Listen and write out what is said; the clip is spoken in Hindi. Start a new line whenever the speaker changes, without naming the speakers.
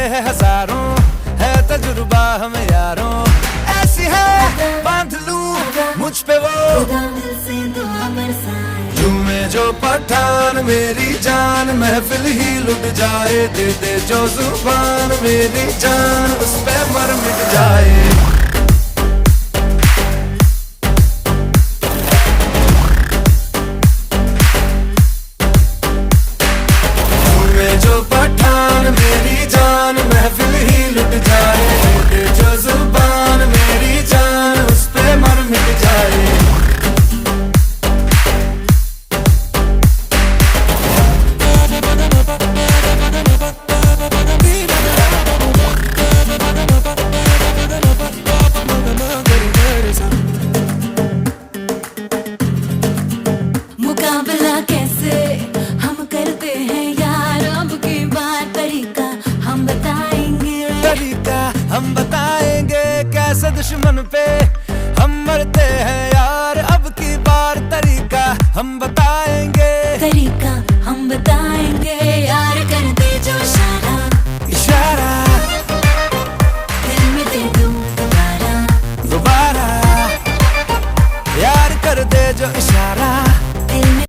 हैं हजारों, है तजुर्बा हमें यारों। ऐसी है बांध लूं मुझ पे वो झूमे जो पठान मेरी जान, महफिल ही लुट जाए। दे दे जो जुबान मेरी जान, उस पे मर मिट जाए। जो पठान मेरी जान, महफिल ही लुट जाए। दे जो जुबान मेरी जान, उस पे मर मिट जाए।
मुकाबला कैसे हम करते हैं यार, अब की बार तरीका हम बताएंगे।
तरीका हम बताएंगे, कैसे दुश्मन पे हम मरते हैं यार। अब की बार तरीका हम बताएंगे।
तरीका हम बताएंगे।